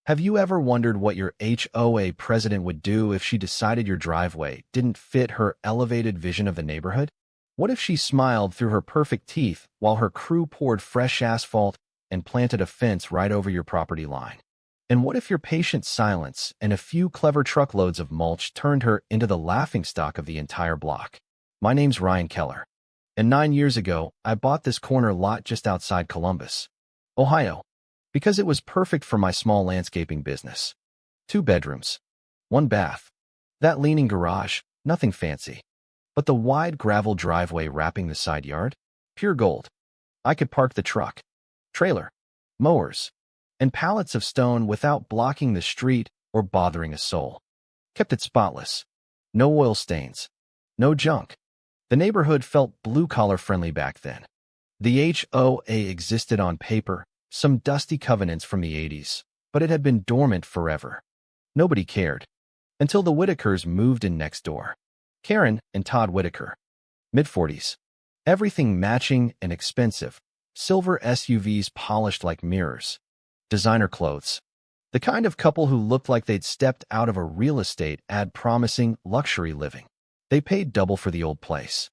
Have you ever wondered what your HOA president would do if she decided your driveway didn't fit her elevated vision of the neighborhood? What if she smiled through her perfect teeth while her crew poured fresh asphalt and planted a fence right over your property line? And what if your patient silence and a few clever truckloads of mulch turned her into the laughingstock of the entire block? My name's Ryan Keller, and 9 years ago, I bought this corner lot just outside Columbus, Ohio, because it was perfect for my small landscaping business. 2 bedrooms, 1 bath. That leaning garage, nothing fancy. But the wide gravel driveway wrapping the side yard? Pure gold. I could park the truck, trailer, mowers, and pallets of stone without blocking the street or bothering a soul. Kept it spotless. No oil stains. No junk. The neighborhood felt blue-collar friendly back then. The HOA existed on paper, some dusty covenants from the 80s, but it had been dormant forever. Nobody cared. Until the Whitakers moved in next door. Karen and Todd Whitaker. Mid-40s. Everything matching and expensive. Silver SUVs polished like mirrors. Designer clothes. The kind of couple who looked like they'd stepped out of a real estate ad promising luxury living. They paid double for the old place.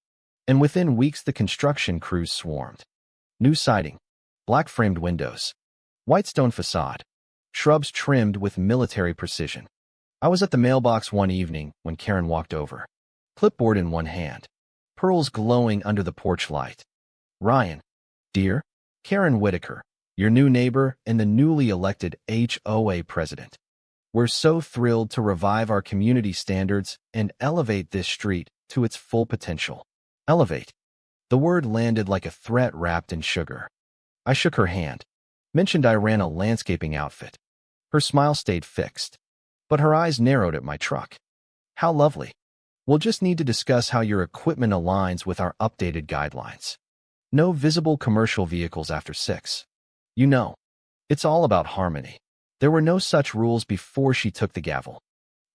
And within weeks the construction crews swarmed. New siding. Black-framed windows. White stone facade. Shrubs trimmed with military precision. I was at the mailbox one evening when Karen walked over. Clipboard in one hand. Pearls glowing under the porch light. Ryan, dear, Karen Whitaker, your new neighbor and the newly elected HOA president. We're so thrilled to revive our community standards and elevate this street to its full potential. Elevate. The word landed like a threat wrapped in sugar. I shook her hand, mentioned I ran a landscaping outfit. Her smile stayed fixed, but her eyes narrowed at my truck. How lovely. We'll just need to discuss how your equipment aligns with our updated guidelines. No visible commercial vehicles after 6. You know, it's all about harmony. There were no such rules before she took the gavel.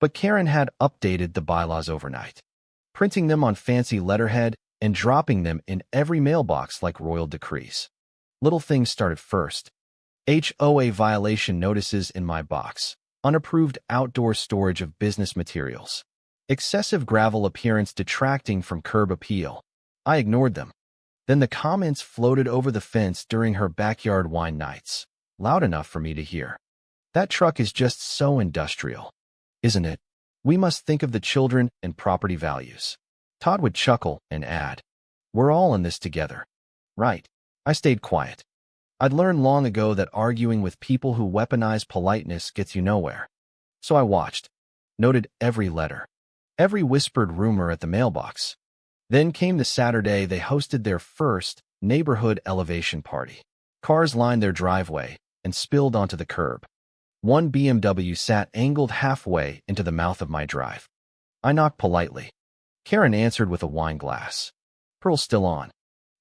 But Karen had updated the bylaws overnight, printing them on fancy letterhead and dropping them in every mailbox like royal decrees. Little things started first. HOA violation notices in my box. Unapproved outdoor storage of business materials. Excessive gravel appearance detracting from curb appeal. I ignored them. Then the comments floated over the fence during her backyard wine nights, loud enough for me to hear. That truck is just so industrial, isn't it? We must think of the children and property values. Todd would chuckle and add, we're all in this together. Right. I stayed quiet. I'd learned long ago that arguing with people who weaponize politeness gets you nowhere. So I watched, noted every letter, every whispered rumor at the mailbox. Then came the Saturday they hosted their first neighborhood elevation party. Cars lined their driveway and spilled onto the curb. One BMW sat angled halfway into the mouth of my drive. I knocked politely. Karen answered with a wine glass. Pearl still on.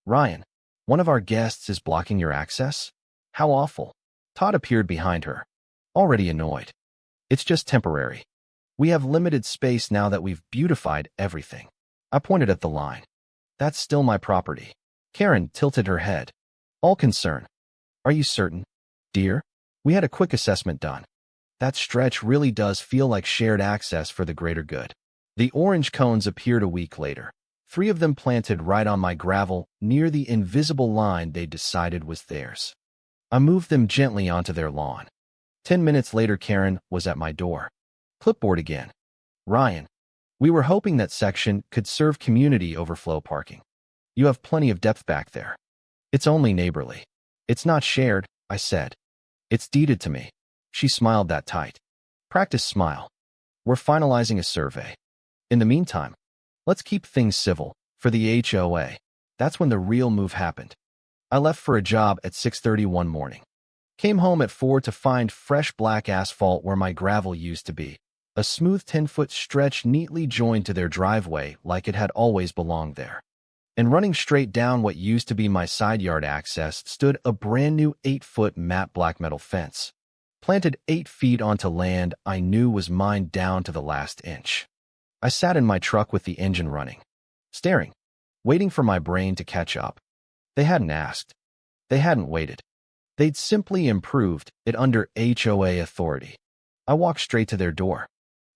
Ryan, one of our guests is blocking your access? How awful. Todd appeared behind her, already annoyed. It's just temporary. We have limited space now that we've beautified everything. I pointed at the line. That's still my property. Karen tilted her head. All concern. Are you certain, dear? We had a quick assessment done. That stretch really does feel like shared access for the greater good. The orange cones appeared a week later. 3 of them planted right on my gravel, near the invisible line they decided was theirs. I moved them gently onto their lawn. 10 minutes later, Karen was at my door. Clipboard again. Ryan, we were hoping that section could serve community overflow parking. You have plenty of depth back there. It's only neighborly. It's not shared, I said. It's deeded to me. She smiled that tight. Practice smile. We're finalizing a survey. In the meantime, let's keep things civil. For the HOA, that's when the real move happened. I left for a job at 6:30 one morning. Came home at 4 to find fresh black asphalt where my gravel used to be. A smooth 10-foot stretch neatly joined to their driveway like it had always belonged there. And running straight down what used to be my side yard access stood a brand new 8-foot matte black metal fence, planted 8 feet onto land I knew was mine down to the last inch. I sat in my truck with the engine running, staring, waiting for my brain to catch up. They hadn't asked. They hadn't waited. They'd simply improved it under HOA authority. I walked straight to their door.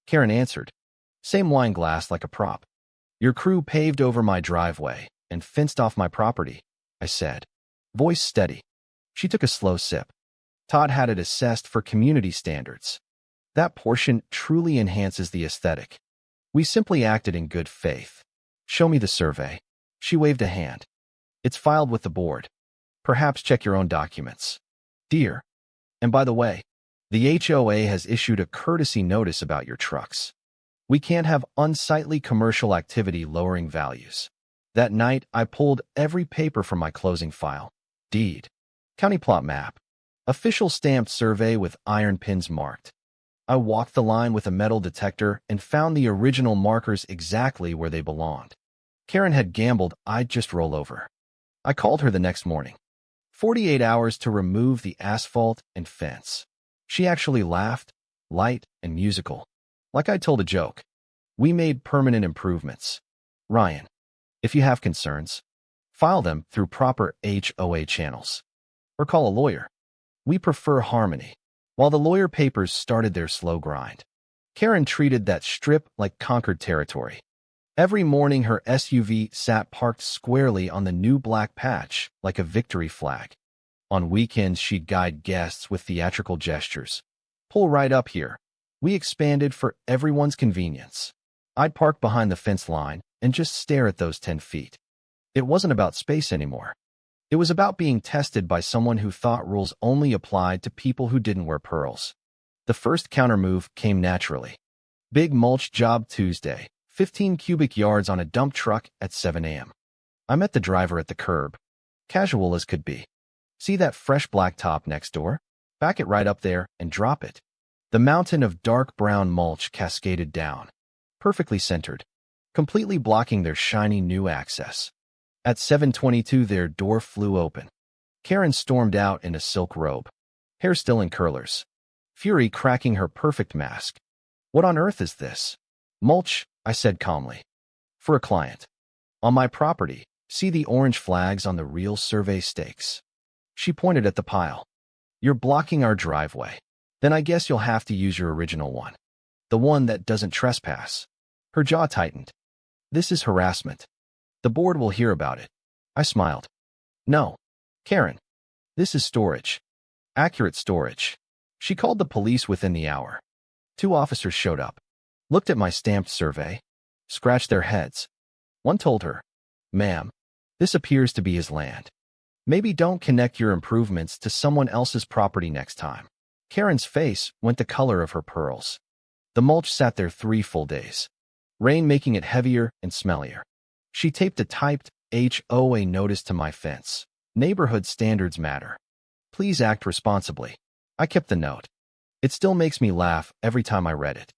Karen answered. Same wine glass like a prop. Your crew paved over my driveway and fenced off my property, I said. Voice steady. She took a slow sip. Todd had it assessed for community standards. That portion truly enhances the aesthetic. We simply acted in good faith. Show me the survey. She waved a hand. It's filed with the board. Perhaps check your own documents. Dear. And by the way, the HOA has issued a courtesy notice about your trucks. We can't have unsightly commercial activity lowering values. That night, I pulled every paper from my closing file. Deed. County plot map. Official stamped survey with iron pins marked. I walked the line with a metal detector and found the original markers exactly where they belonged. Karen had gambled I'd just roll over. I called her the next morning. 48 hours to remove the asphalt and fence. She actually laughed, light and musical. Like I told a joke. We made permanent improvements. Ryan, if you have concerns, file them through proper HOA channels. Or call a lawyer. We prefer harmony. While the lawyer papers started their slow grind, Karen treated that strip like conquered territory. Every morning her SUV sat parked squarely on the new black patch like a victory flag. On weekends she'd guide guests with theatrical gestures. Pull right up here. We expanded for everyone's convenience. I'd park behind the fence line and just stare at those 10 feet. It wasn't about space anymore. It was about being tested by someone who thought rules only applied to people who didn't wear pearls. The first countermove came naturally. Big mulch job Tuesday, 15 cubic yards on a dump truck at 7 a.m. I met the driver at the curb. Casual as could be. See that fresh black top next door? Back it right up there and drop it. The mountain of dark brown mulch cascaded down. Perfectly centered. Completely blocking their shiny new access. At 7:22 their door flew open. Karen stormed out in a silk robe. Hair still in curlers. Fury cracking her perfect mask. What on earth is this? Mulch, I said calmly. For a client. On my property, see the orange flags on the real survey stakes. She pointed at the pile. You're blocking our driveway. Then I guess you'll have to use your original one. The one that doesn't trespass. Her jaw tightened. This is harassment. The board will hear about it. I smiled. No. Karen. This is storage. Accurate storage. She called the police within the hour. 2 officers showed up. Looked at my stamped survey. Scratched their heads. One told her, Ma'am, this appears to be his land. Maybe don't connect your improvements to someone else's property next time. Karen's face went the color of her pearls. The mulch sat there 3 full days. Rain making it heavier and smellier. She taped a typed HOA notice to my fence. Neighborhood standards matter. Please act responsibly. I kept the note. It still makes me laugh every time I read it.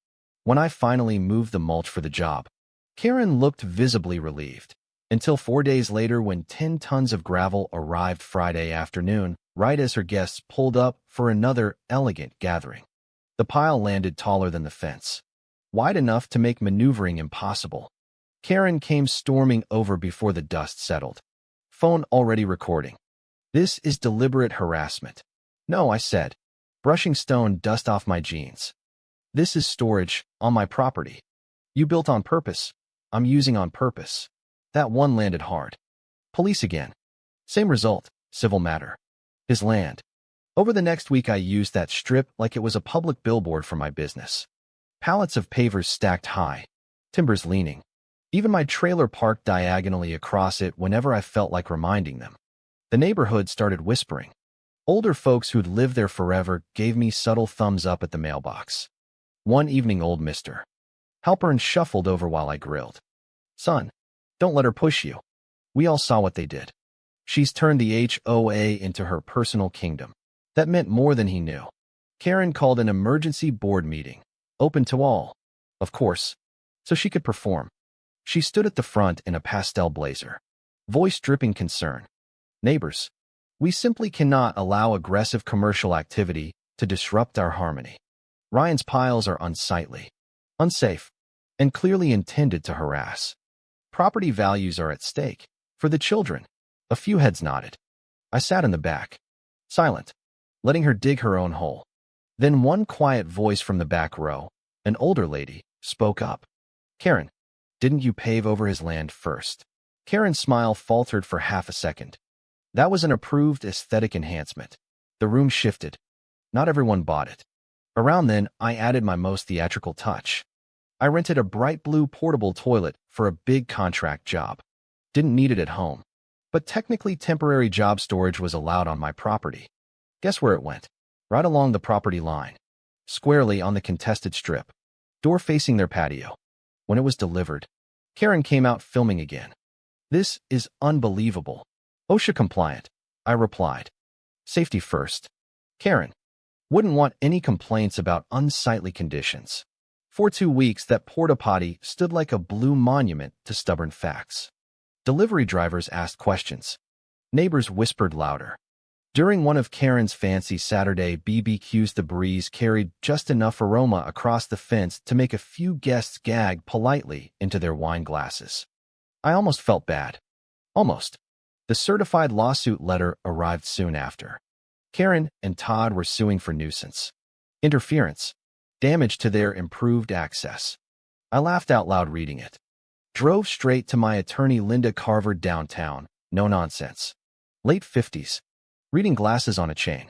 When I finally moved the mulch for the job, Karen looked visibly relieved. Until 4 days later when 10 tons of gravel arrived Friday afternoon, right as her guests pulled up for another elegant gathering. The pile landed taller than the fence. Wide enough to make maneuvering impossible. Karen came storming over before the dust settled. Phone already recording. This is deliberate harassment. No, I said, brushing stone dust off my jeans. This is storage on my property. You built on purpose. I'm using on purpose. That one landed hard. Police again. Same result, civil matter. His land. Over the next week I used that strip like it was a public billboard for my business. Pallets of pavers stacked high. Timbers leaning. Even my trailer parked diagonally across it whenever I felt like reminding them. The neighborhood started whispering. Older folks who'd lived there forever gave me subtle thumbs up at the mailbox. One evening old Mr. Halpern shuffled over while I grilled. Son, don't let her push you. We all saw what they did. She's turned the HOA into her personal kingdom. That meant more than he knew. Karen called an emergency board meeting, open to all, of course, so she could perform. She stood at the front in a pastel blazer, voice dripping concern. Neighbors, we simply cannot allow aggressive commercial activity to disrupt our harmony. Ryan's piles are unsightly, unsafe, and clearly intended to harass. Property values are at stake. For the children. A few heads nodded. I sat in the back. silent, letting her dig her own hole. Then one quiet voice from the back row, an older lady, spoke up. Karen, didn't you pave over his land first? Karen's smile faltered for half a second. That was an approved aesthetic enhancement. The room shifted. Not everyone bought it. Around then, I added my most theatrical touch. I rented a bright blue portable toilet for a big contract job. Didn't need it at home. But technically temporary job storage was allowed on my property. Guess where it went? Right along the property line. Squarely on the contested strip. Door facing their patio. When it was delivered, Karen came out filming again. This is unbelievable. OSHA compliant, I replied. Safety first. Karen wouldn't want any complaints about unsightly conditions. For 2 weeks, that porta potty stood like a blue monument to stubborn facts. Delivery drivers asked questions. Neighbors whispered louder. During one of Karen's fancy Saturday BBQs, the breeze carried just enough aroma across the fence to make a few guests gag politely into their wine glasses. I almost felt bad. Almost. The certified lawsuit letter arrived soon after. Karen and Todd were suing for nuisance, interference, damage to their improved access. I laughed out loud reading it. Drove straight to my attorney Linda Carver downtown, no nonsense. Late 50s. Reading glasses on a chain.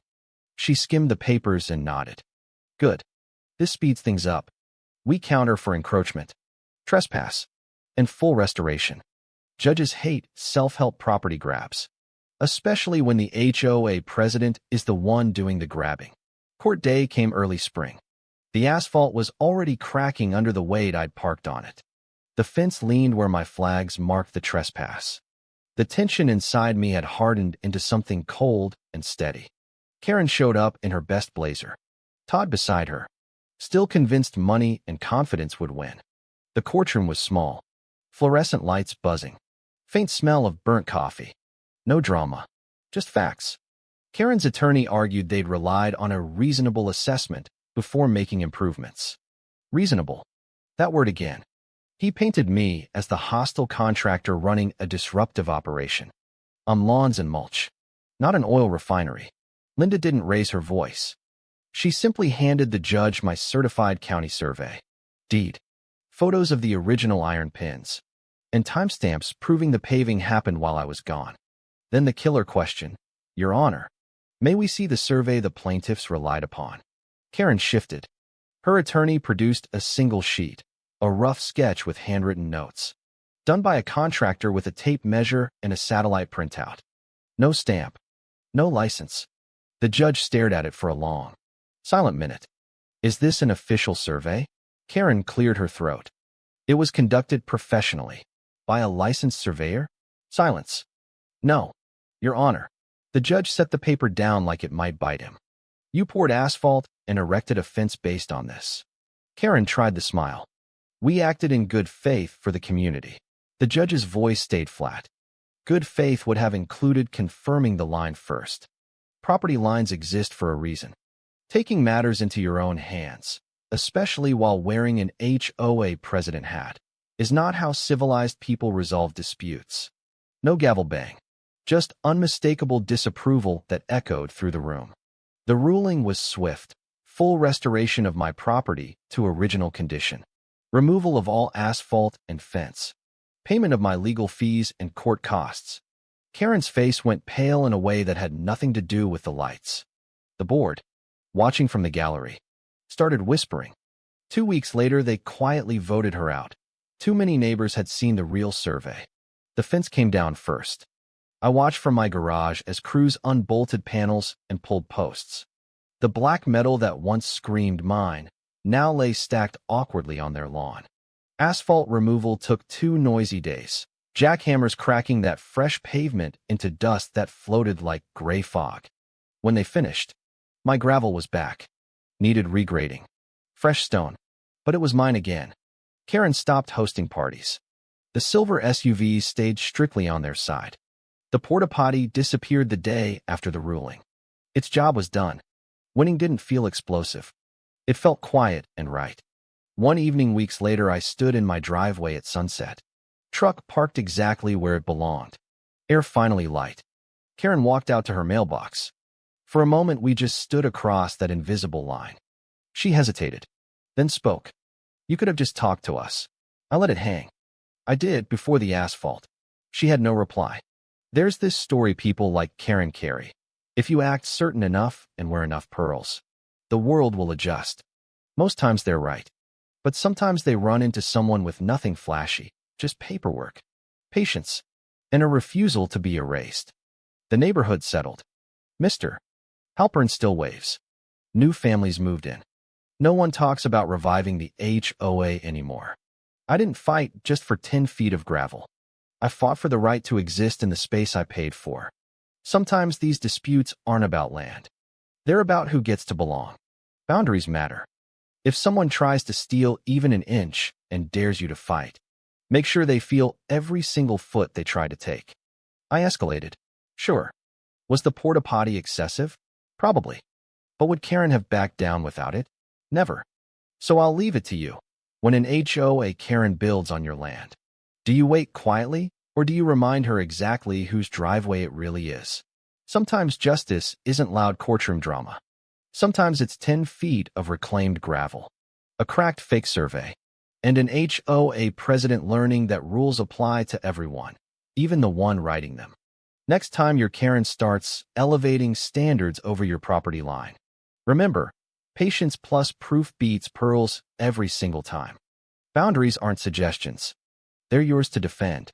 She skimmed the papers and nodded. Good. This speeds things up. We counter for encroachment, trespass, and full restoration. Judges hate self-help property grabs, especially when the HOA president is the one doing the grabbing. Court day came early spring. The asphalt was already cracking under the weight I'd parked on it. The fence leaned where my flags marked the trespass. The tension inside me had hardened into something cold and steady. Karen showed up in her best blazer. Todd beside her, still convinced money and confidence would win. The courtroom was small. Fluorescent lights buzzing. Faint smell of burnt coffee. No drama. Just facts. Karen's attorney argued they'd relied on a reasonable assessment before making improvements. Reasonable. That word again. He painted me as the hostile contractor running a disruptive operation. On lawns and mulch. Not an oil refinery. Linda didn't raise her voice. She simply handed the judge my certified county survey. Deed. Photos of the original iron pins. And timestamps proving the paving happened while I was gone. Then the killer question. Your Honor, may we see the survey the plaintiffs relied upon? Karen shifted. Her attorney produced a single sheet. A rough sketch with handwritten notes. Done by a contractor with a tape measure and a satellite printout. No stamp. No license. The judge stared at it for a long, silent minute. Is this an official survey? Karen cleared her throat. It was conducted professionally. By a licensed surveyor? Silence. No, Your Honor. The judge set the paper down like it might bite him. You poured asphalt and erected a fence based on this. Karen tried to smile. We acted in good faith for the community. The judge's voice stayed flat. Good faith would have included confirming the line first. Property lines exist for a reason. Taking matters into your own hands, especially while wearing an HOA president hat, is not how civilized people resolve disputes. No gavel bang. Just unmistakable disapproval that echoed through the room. The ruling was swift. Full restoration of my property to original condition. Removal of all asphalt and fence. Payment of my legal fees and court costs. Karen's face went pale in a way that had nothing to do with the lights. The board, watching from the gallery, started whispering. 2 weeks later, they quietly voted her out. Too many neighbors had seen the real survey. The fence came down first. I watched from my garage as crews unbolted panels and pulled posts. The black metal that once screamed mine now lay stacked awkwardly on their lawn. Asphalt removal took 2 noisy days, jackhammers cracking that fresh pavement into dust that floated like gray fog. When they finished, my gravel was back. Needed regrading. Fresh stone. But it was mine again. Karen stopped hosting parties. The silver SUVs stayed strictly on their side. The porta potty disappeared the day after the ruling. Its job was done. Winning didn't feel explosive. It felt quiet and right. One evening weeks later, I stood in my driveway at sunset. Truck parked exactly where it belonged. Air finally light. Karen walked out to her mailbox. For a moment, we just stood across that invisible line. She hesitated, then spoke. You could have just talked to us. I let it hang. I did, before the asphalt. She had no reply. There's this story people like Karen carry. If you act certain enough and wear enough pearls, the world will adjust. Most times they're right. But sometimes they run into someone with nothing flashy, just paperwork, patience, and a refusal to be erased. The neighborhood settled. Mr. Halpern still waves. New families moved in. No one talks about reviving the HOA anymore. I didn't fight just for 10 feet of gravel. I fought for the right to exist in the space I paid for. Sometimes these disputes aren't about land. They're about who gets to belong. Boundaries matter. If someone tries to steal even an inch and dares you to fight, make sure they feel every single foot they try to take. I escalated. Sure. Was the porta potty excessive? Probably. But would Karen have backed down without it? Never. So I'll leave it to you. When an HOA Karen builds on your land, do you wait quietly, or do you remind her exactly whose driveway it really is? Sometimes justice isn't loud courtroom drama. Sometimes it's 10 feet of reclaimed gravel, a cracked fake survey, and an HOA president learning that rules apply to everyone, even the one writing them. Next time your Karen starts elevating standards over your property line, remember, patience plus proof beats pearls every single time. Boundaries aren't suggestions. They're yours to defend.